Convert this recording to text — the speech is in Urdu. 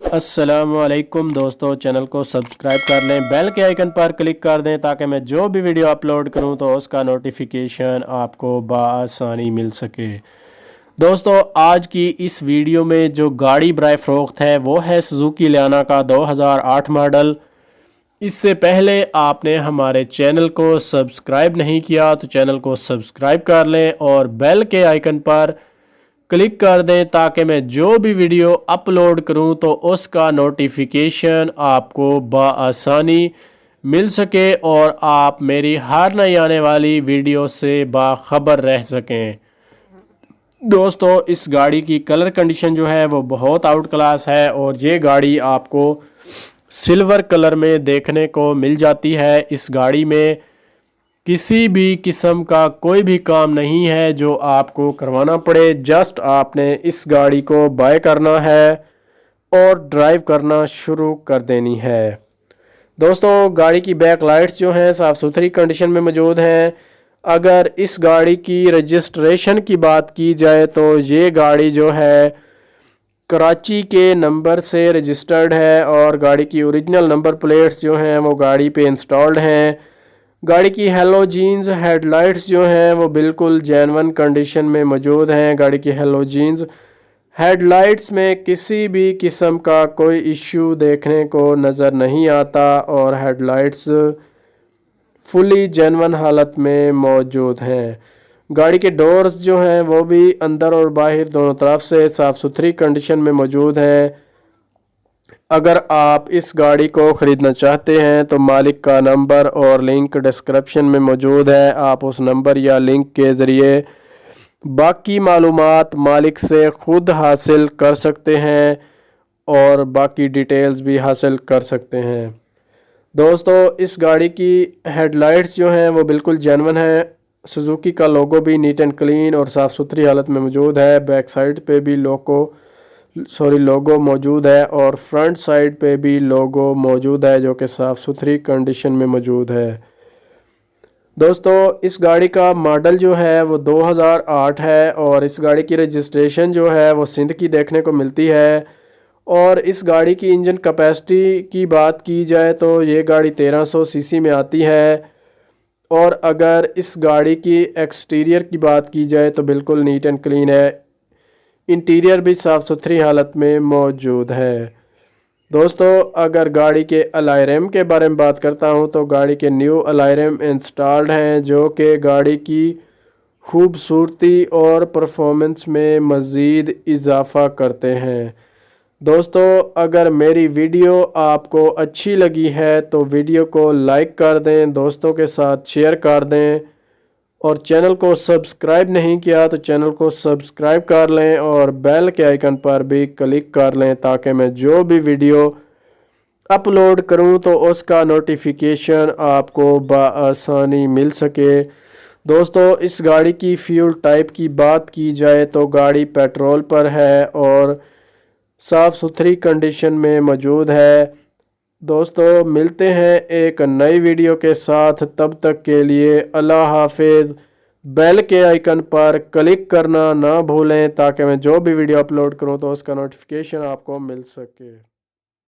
السلام علیکم دوستو، چینل کو سبسکرائب کر لیں، بیل کے آئیکن پر کلک کر دیں تاکہ میں جو بھی ویڈیو اپلوڈ کروں تو اس کا نوٹیفیکیشن آپ کو بآسانی مل سکے۔ دوستو، آج کی اس ویڈیو میں جو گاڑی برائے فروخت ہے وہ ہے سوزوکی لیانا کا 2008 ماڈل۔ اس سے پہلے آپ نے ہمارے چینل کو سبسکرائب نہیں کیا تو چینل کو سبسکرائب کر لیں اور بیل کے آئیکن پر کلک کر دیں تاکہ میں جو بھی ویڈیو اپلوڈ کروں تو اس کا نوٹیفیکیشن آپ کو بآسانی مل سکے اور آپ میری ہر نئی آنے والی ویڈیو سے باخبر رہ سکیں۔ دوستو، اس گاڑی کی کلر کنڈیشن جو ہے وہ بہت آؤٹ کلاس ہے اور یہ گاڑی آپ کو سلور کلر میں دیکھنے کو مل جاتی ہے۔ اس گاڑی میں کسی بھی قسم کا کوئی بھی کام نہیں ہے جو آپ کو کروانا پڑے، جسٹ آپ نے اس گاڑی کو بائی کرنا ہے اور ڈرائیو کرنا شروع کر دینی ہے۔ دوستو، گاڑی کی بیک لائٹس جو ہیں صاف ستھری کنڈیشن میں موجود ہیں۔ اگر اس گاڑی کی رجسٹریشن کی بات کی جائے تو یہ گاڑی جو ہے کراچی کے نمبر سے رجسٹرڈ ہے اور گاڑی کی اوریجنل نمبر پلیٹس جو ہیں وہ گاڑی پہ انسٹالڈ ہیں۔ گاڑی کی ہیلوجینز ہیڈ لائٹس جو ہیں وہ بالکل جینون کنڈیشن میں موجود ہیں۔ گاڑی کی ہیلوجینز ہیڈ لائٹس میں کسی بھی قسم کا کوئی ایشو دیکھنے کو نظر نہیں آتا اور ہیڈ لائٹس فلی جینون حالت میں موجود ہیں۔ گاڑی کے ڈورز جو ہیں وہ بھی اندر اور باہر دونوں طرف سے صاف ستھری کنڈیشن میں موجود ہیں۔ اگر آپ اس گاڑی کو خریدنا چاہتے ہیں تو مالک کا نمبر اور لنک ڈسکرپشن میں موجود ہے۔ آپ اس نمبر یا لنک کے ذریعے باقی معلومات مالک سے خود حاصل کر سکتے ہیں اور باقی ڈیٹیلز بھی حاصل کر سکتے ہیں۔ دوستو، اس گاڑی کی ہیڈ لائٹس جو ہیں وہ بالکل جینون ہیں۔ سوزوکی کا لوگو بھی نیٹ اینڈ کلین اور صاف ستھری حالت میں موجود ہے۔ بیک سائڈ پہ بھی لوگو موجود ہے اور فرنٹ سائڈ پہ بھی لوگو موجود ہے جو کہ صاف ستھری کنڈیشن میں موجود ہے۔ دوستو، اس گاڑی کا ماڈل جو ہے وہ 2008 ہے اور اس گاڑی کی رجسٹریشن جو ہے وہ سندھ کی دیکھنے کو ملتی ہے۔ اور اس گاڑی کی انجن کیپیسٹی کی بات کی جائے تو یہ گاڑی 1300 سی سی میں آتی ہے اور اگر اس گاڑی کی ایکسٹیریئر کی بات کی جائے تو بالکل نیٹ اینڈ کلین ہے۔ انٹیریئر بھی صاف ستھری حالت میں موجود ہے۔ دوستو، اگر گاڑی کے الائی ریم کے بارے میں بات کرتا ہوں تو گاڑی کے نیو الائی ریم انسٹالڈ ہیں جو کہ گاڑی کی خوبصورتی اور پرفارمنس میں مزید اضافہ کرتے ہیں۔ دوستو، اگر میری ویڈیو آپ کو اچھی لگی ہے تو ویڈیو کو لائک کر دیں، دوستوں کے ساتھ شیئر کر دیں اور چینل کو سبسکرائب نہیں کیا تو چینل کو سبسکرائب کر لیں اور بیل کے آئیکن پر بھی کلک کر لیں تاکہ میں جو بھی ویڈیو اپلوڈ کروں تو اس کا نوٹیفیکیشن آپ کو بآسانی مل سکے۔ دوستو، اس گاڑی کی فیول ٹائپ کی بات کی جائے تو گاڑی پیٹرول پر ہے اور صاف ستھری کنڈیشن میں موجود ہے۔ دوستو، ملتے ہیں ایک نئی ویڈیو کے ساتھ، تب تک کے لیے اللہ حافظ۔ بیل کے آئیکن پر کلک کرنا نہ بھولیں تاکہ میں جو بھی ویڈیو اپلوڈ کروں تو اس کا نوٹیفیکیشن آپ کو مل سکے۔